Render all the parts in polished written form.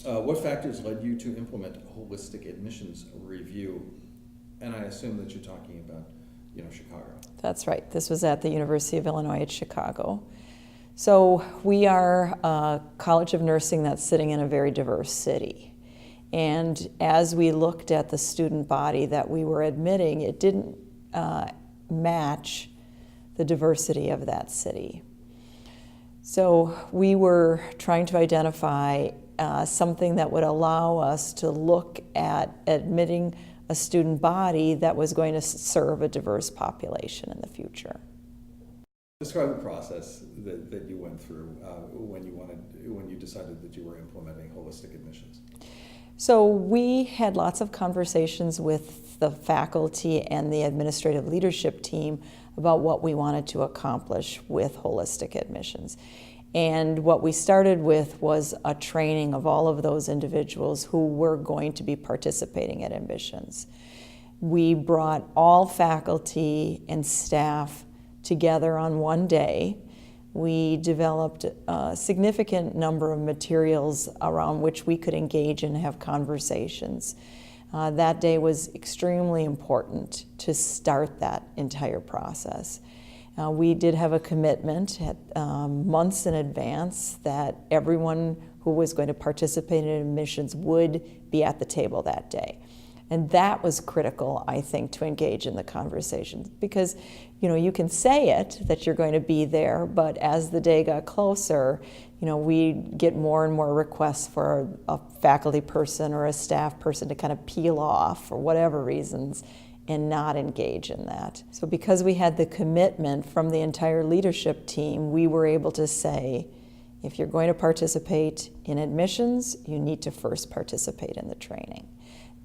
What factors led you to implement a holistic admissions review? And I assume that you're talking about, Chicago. That's right. This was at the University of Illinois at Chicago. So we are a College of Nursing that's sitting in a very diverse city. And as we looked at the student body that we were admitting, it didn't match the diversity of that city. So we were trying to identify something that would allow us to look at admitting a student body that was going to serve a diverse population in the future. Describe the process that you went through when you decided that you were implementing holistic admissions. So we had lots of conversations with the faculty and the administrative leadership team about what we wanted to accomplish with holistic admissions. And what we started with was a training of all of those individuals who were going to be participating in admissions. We brought all faculty and staff together on one day. We developed a significant number of materials around which we could engage and have conversations. That day was extremely important to start that entire process. We did have a commitment months in advance that everyone who was going to participate in admissions would be at the table that day. And that was critical, I think, to engage in the conversation, because you can say it that you're going to be there, but as the day got closer, we get more and more requests for a faculty person or a staff person to kind of peel off for whatever reasons and not engage in that. So because we had the commitment from the entire leadership team, we were able to say, if you're going to participate in admissions, you need to first participate in the training.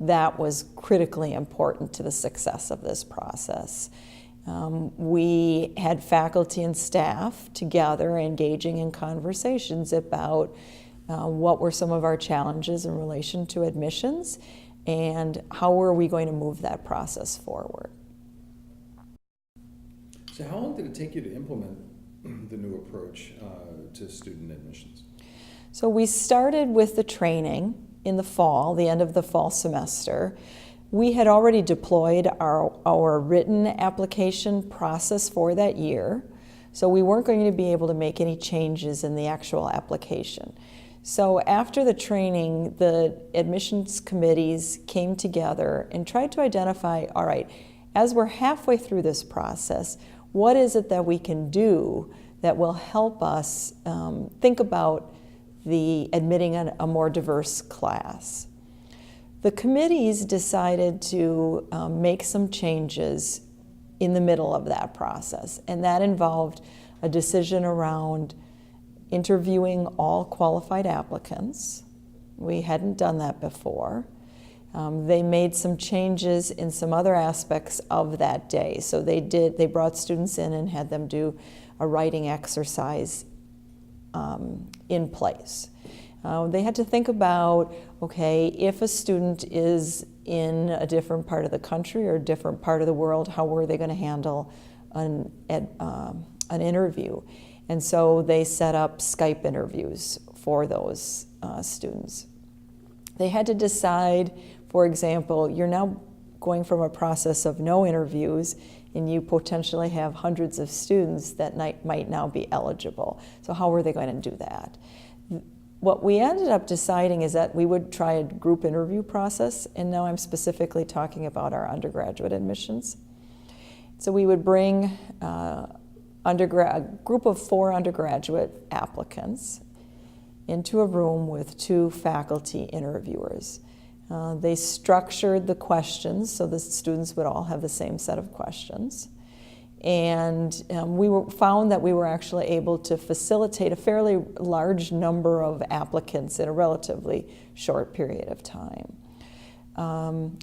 That was critically important to the success of this process. We had faculty and staff together engaging in conversations about what were some of our challenges in relation to admissions and how were we going to move that process forward. So how long did it take you to implement the new approach to student admissions? So we started with the training in the fall, the end of the fall semester. We had already deployed our written application process for that year, so we weren't going to be able to make any changes in the actual application. So after the training, the admissions committees came together and tried to identify, all right, as we're halfway through this process, what is it that we can do that will help us think about the admitting a more diverse class? The committees decided to make some changes in the middle of that process, and that involved a decision around interviewing all qualified applicants. We hadn't done that before. They made some changes in some other aspects of that day. So they brought students in and had them do a writing exercise in place. They had to think about, okay, if a student is in a different part of the country or a different part of the world, how were they going to handle an interview? And so they set up Skype interviews for those students. They had to decide, for example, you're now going from a process of no interviews and you potentially have hundreds of students that might now be eligible. So how were they going to do that? What we ended up deciding is that we would try a group interview process, and now I'm specifically talking about our undergraduate admissions. So we would bring a group of 4 undergraduate applicants into a room with 2 faculty interviewers. They structured the questions so the students would all have the same set of questions. And we found that we were actually able to facilitate a fairly large number of applicants in a relatively short period of time.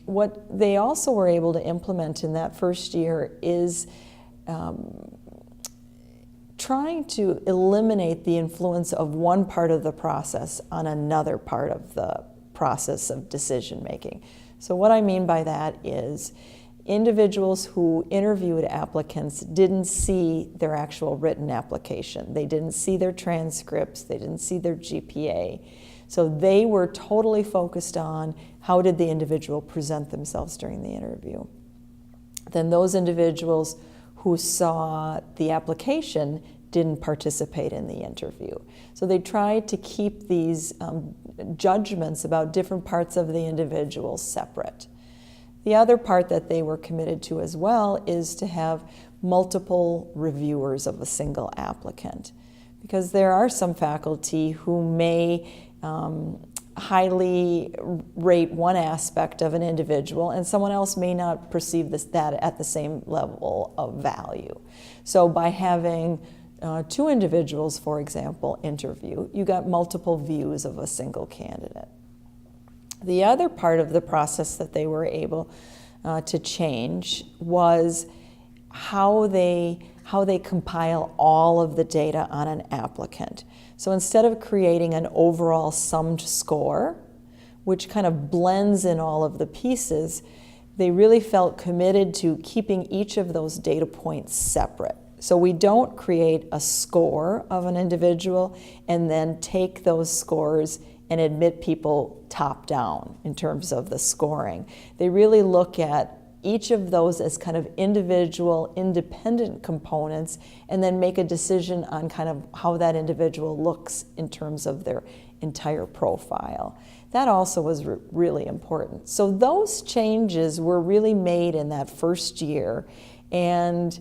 What they also were able to implement in that first year is trying to eliminate the influence of one part of the process on another part of the process of decision making. So what I mean by that is individuals who interviewed applicants didn't see their actual written application. They didn't see their transcripts, they didn't see their GPA. So they were totally focused on how did the individual present themselves during the interview. Then those individuals who saw the application didn't participate in the interview. So they tried to keep these judgments about different parts of the individual separate. The other part that they were committed to as well is to have multiple reviewers of a single applicant, because there are some faculty who may highly rate one aspect of an individual and someone else may not perceive that at the same level of value. So by having two individuals, for example, interview, you got multiple views of a single candidate. The other part of the process that they were able to change was how they compile all of the data on an applicant. So instead of creating an overall summed score, which kind of blends in all of the pieces, they really felt committed to keeping each of those data points separate. So we don't create a score of an individual and then take those scores and admit people top down in terms of the scoring. They really look at each of those as kind of individual, independent components and then make a decision on kind of how that individual looks in terms of their entire profile. That also was really important. So those changes were really made in that first year, and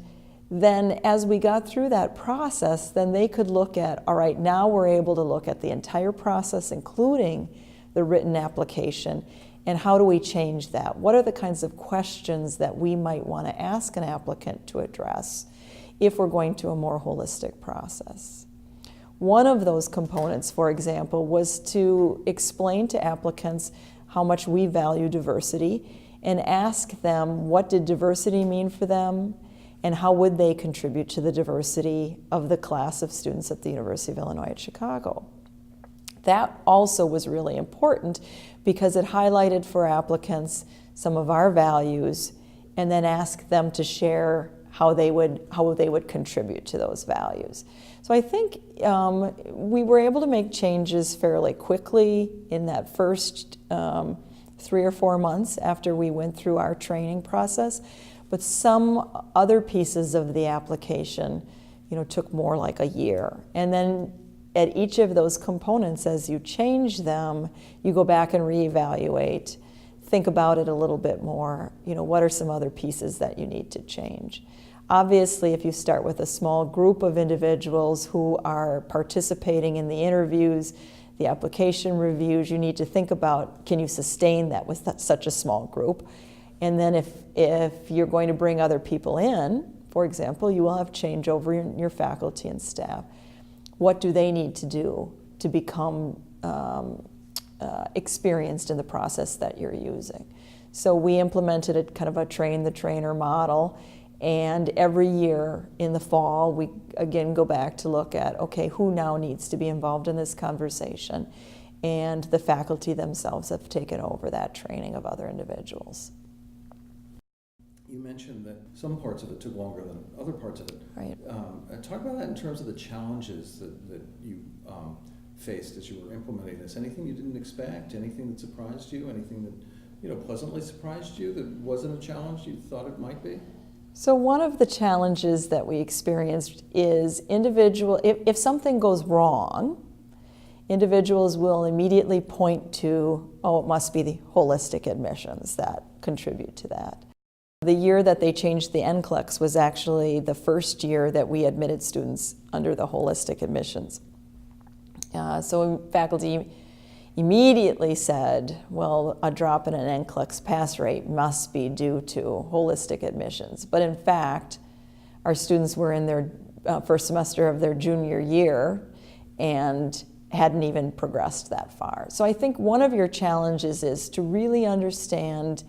then as we got through that process, then they could look at, all right, now we're able to look at the entire process, including the written application, and how do we change that? What are the kinds of questions that we might want to ask an applicant to address if we're going to a more holistic process? One of those components, for example, was to explain to applicants how much we value diversity and ask them what did diversity mean for them and how would they contribute to the diversity of the class of students at the University of Illinois at Chicago. That also was really important because it highlighted for applicants some of our values and then asked them to share how they would contribute to those values. So I think we were able to make changes fairly quickly in that first 3 or 4 months after we went through our training process, but some other pieces of the application, took more like a year. And then at each of those components, as you change them, you go back and reevaluate, think about it a little bit more. What are some other pieces that you need to change? Obviously, if you start with a small group of individuals who are participating in the interviews, the application reviews, you need to think about, can you sustain that with such a small group? And then if you're going to bring other people in, for example, you will have changeover in your faculty and staff. What do they need to do to become experienced in the process that you're using? So we implemented a kind of a train the trainer model, and every year in the fall we again go back to look at, okay, who now needs to be involved in this conversation? And the faculty themselves have taken over that training of other individuals. You mentioned that some parts of it took longer than other parts of it. Right. Talk about that in terms of the challenges that you faced as you were implementing this. Anything you didn't expect? Anything that surprised you? Anything that pleasantly surprised you that wasn't a challenge you thought it might be? So one of the challenges that we experienced is if something goes wrong, individuals will immediately point to, oh, it must be the holistic admissions that contribute to that. The year that they changed the NCLEX was actually the first year that we admitted students under the holistic admissions. So faculty immediately said, well, a drop in an NCLEX pass rate must be due to holistic admissions. But in fact, our students were in their first semester of their junior year and hadn't even progressed that far. So I think one of your challenges is to really understand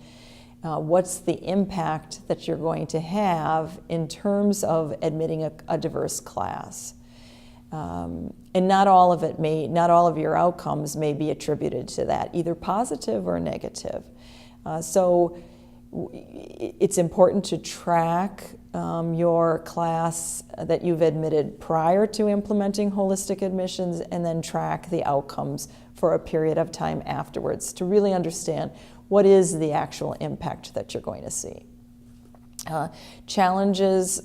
what's the impact that you're going to have in terms of admitting a diverse class. And not all of your outcomes may be attributed to that, either positive or negative. So It's important to track your class that you've admitted prior to implementing holistic admissions, and then track the outcomes for a period of time afterwards to really understand what is the actual impact that you're going to see. Other challenges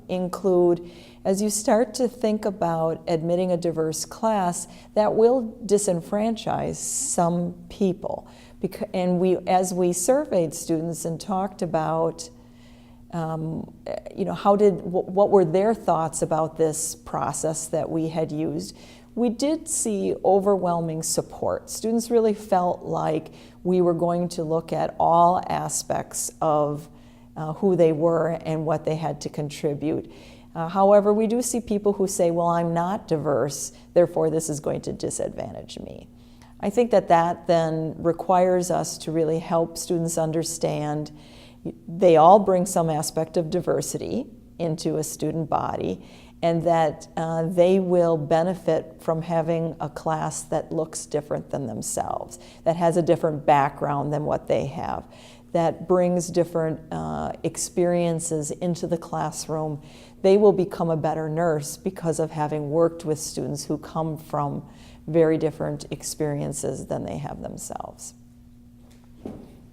include, as you start to think about admitting a diverse class, that will disenfranchise some people. And as we surveyed students and talked about, what were their thoughts about this process that we had used, we did see overwhelming support. Students really felt like we were going to look at all aspects of who they were and what they had to contribute. However, we do see people who say, well, I'm not diverse, therefore this is going to disadvantage me. I think that then requires us to really help students understand they all bring some aspect of diversity into a student body, and that they will benefit from having a class that looks different than themselves, that has a different background than what they have, that brings different experiences into the classroom. They will become a better nurse because of having worked with students who come from very different experiences than they have themselves.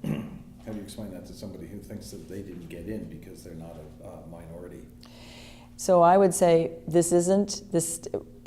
How do you explain that to somebody who thinks that they didn't get in because they're not a minority? So I would say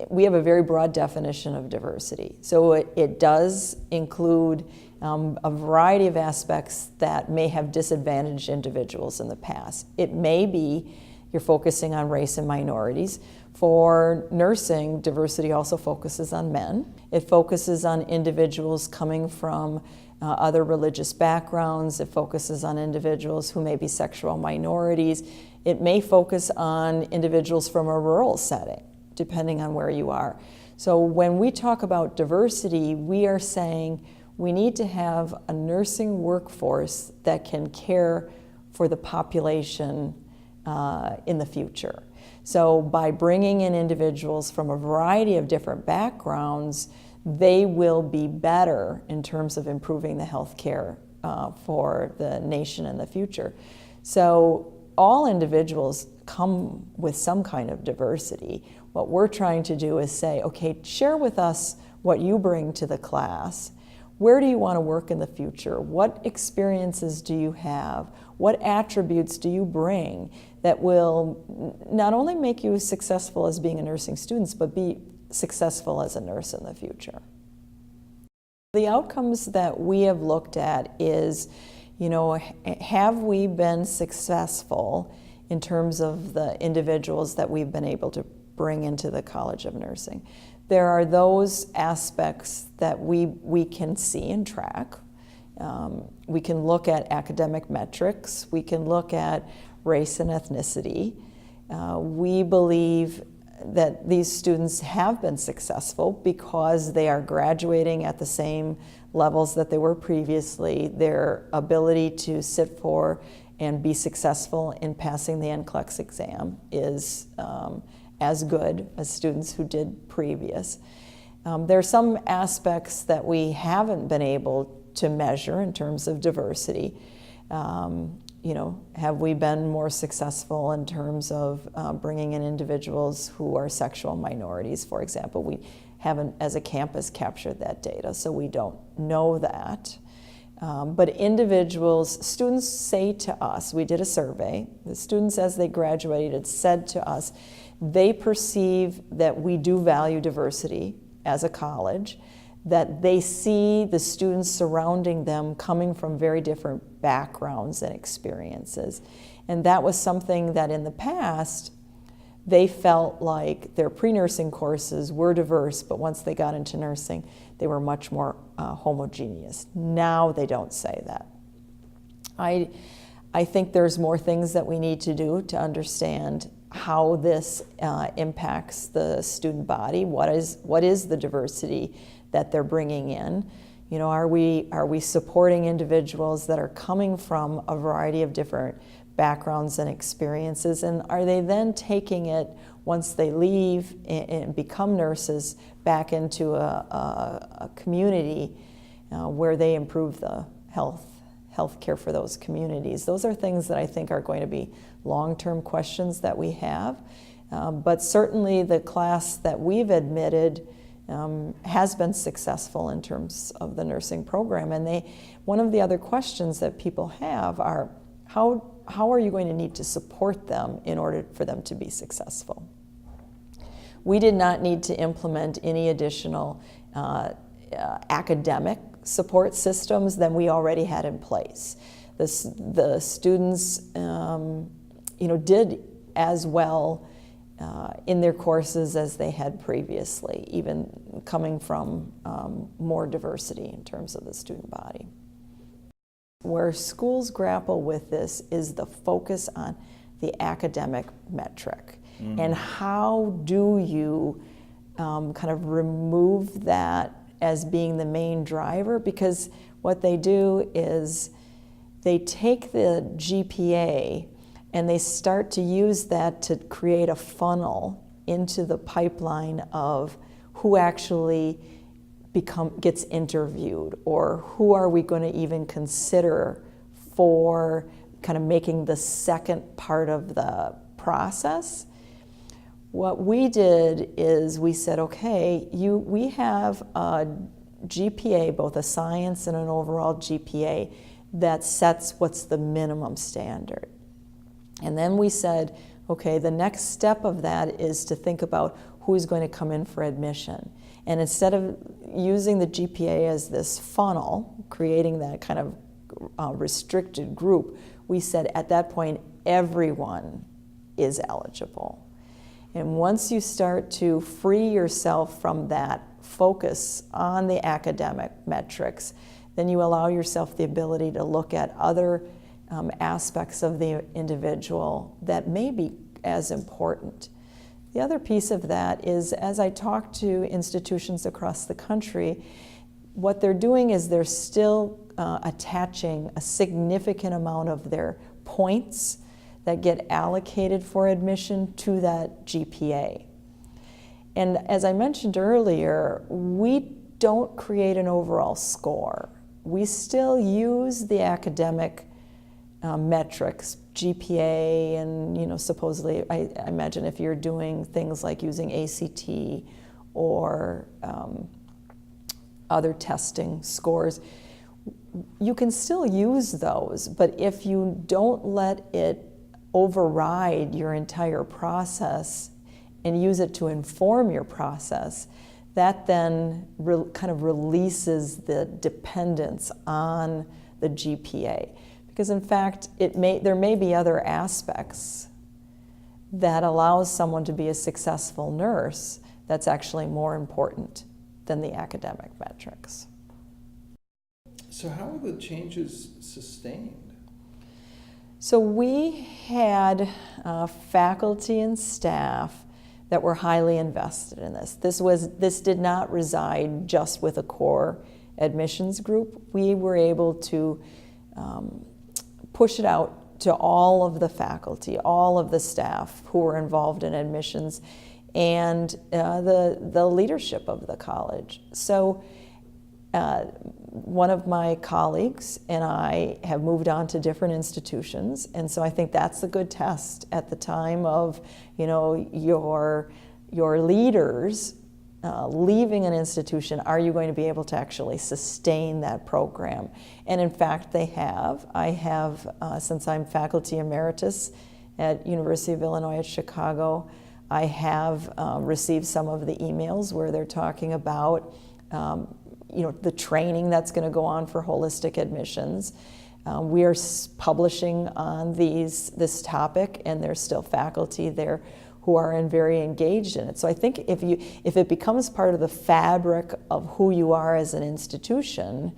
we have a very broad definition of diversity. So it does include a variety of aspects that may have disadvantaged individuals in the past. It may be you're focusing on race and minorities. For nursing, diversity also focuses on men. It focuses on individuals coming from other religious backgrounds. It focuses on individuals who may be sexual minorities. It may focus on individuals from a rural setting, depending on where you are. So when we talk about diversity, we are saying we need to have a nursing workforce that can care for the population in the future. So by bringing in individuals from a variety of different backgrounds, they will be better in terms of improving the health care for the nation in the future. So all individuals come with some kind of diversity. What we're trying to do is say, okay, share with us what you bring to the class. Where do you want to work in the future? What experiences do you have? What attributes do you bring that will not only make you successful as being a nursing student, but be successful as a nurse in the future? The outcomes that we have looked at is, have we been successful in terms of the individuals that we've been able to bring into the College of Nursing? There are those aspects that we can see and track. We can look at academic metrics. We can look at race and ethnicity. We believe that these students have been successful because they are graduating at the same levels that they were previously. Their ability to sit for and be successful in passing the NCLEX exam is as good as students who did previous. There are some aspects that we haven't been able to measure in terms of diversity. Have we been more successful in terms of bringing in individuals who are sexual minorities, for example? We haven't, as a campus, captured that data, so we don't know that. But students say to us, we did a survey, the students as they graduated said to us, they perceive that we do value diversity as a college, that they see the students surrounding them coming from very different backgrounds and experiences. And that was something that in the past, they felt like their pre-nursing courses were diverse, but once they got into nursing, they were much more homogeneous. Now they don't say that. I think there's more things that we need to do to understand how this impacts the student body. What is the diversity that they're bringing in? Are we supporting individuals that are coming from a variety of different backgrounds and experiences, and are they then taking it once they leave and become nurses back into a community where they improve the health care for those communities. Those are things that I think are going to be long-term questions that we have. But certainly the class that we've admitted has been successful in terms of the nursing program. And one of the other questions that people have are, how are you going to need to support them in order for them to be successful? We did not need to implement any additional academic support systems than we already had in place. The students, did as well in their courses as they had previously, even coming from more diversity in terms of the student body. Where schools grapple with this is the focus on the academic metric. And how do you kind of remove that as being the main driver? Because what they do is they take the GPA and they start to use that to create a funnel into the pipeline of who actually gets interviewed, or who are we going to even consider for kind of making the second part of the process. What we did is we said, okay, we have a GPA, both a science and an overall GPA, that sets what's the minimum standard. And then we said, okay, the next step of that is to think about who's going to come in for admission. And instead of using the GPA as this funnel, creating that kind of restricted group, we said at that point, everyone is eligible. And once you start to free yourself from that focus on the academic metrics, then you allow yourself the ability to look at other aspects of the individual that may be as important. The other piece of that is, as I talk to institutions across the country, what they're doing is they're still attaching a significant amount of their points that get allocated for admission to that GPA. And as I mentioned earlier, we don't create an overall score. We still use the academic metrics, GPA, and supposedly, I imagine if you're doing things like using ACT or other testing scores, you can still use those, but if you don't let it override your entire process and use it to inform your process, that then kind of releases the dependence on the GPA. Because in fact, there may be other aspects that allows someone to be a successful nurse that's actually more important than the academic metrics. So how are the changes sustained? So we had faculty and staff that were highly invested in this. This did not reside just with a core admissions group. We were able to push it out to all of the faculty, all of the staff who were involved in admissions, and the leadership of the college. So one of my colleagues and I have moved on to different institutions, and so I think that's a good test at the time of your leaders leaving an institution. Are you going to be able to actually sustain that program? And in fact, they have. I have, since I'm faculty emeritus at University of Illinois at Chicago, I have received some of the emails where they're talking about the training that's going to go on for holistic admissions. We are publishing on this topic, and there's still faculty there who are very engaged in it. So I think if it becomes part of the fabric of who you are as an institution,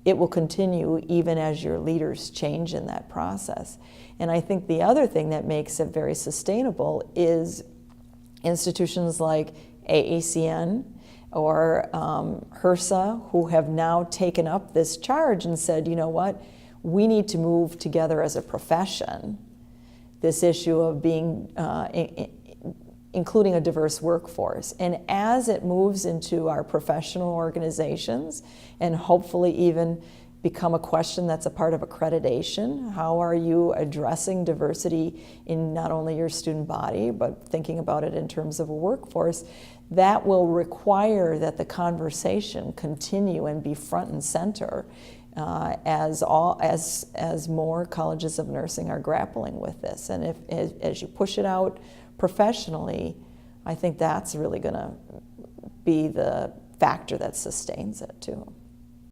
it will continue even as your leaders change in that process. And I think the other thing that makes it very sustainable is institutions like AACN or HRSA, who have now taken up this charge and said, you know what, we need to move together as a profession this issue of being including a diverse workforce. And as it moves into our professional organizations, and hopefully even become a question that's a part of accreditation. How are you addressing diversity in not only your student body, but thinking about it in terms of a workforce? That will require that the conversation continue and be front and center as more colleges of nursing are grappling with this. And as you push it out professionally, I think that's really going to be the factor that sustains it too.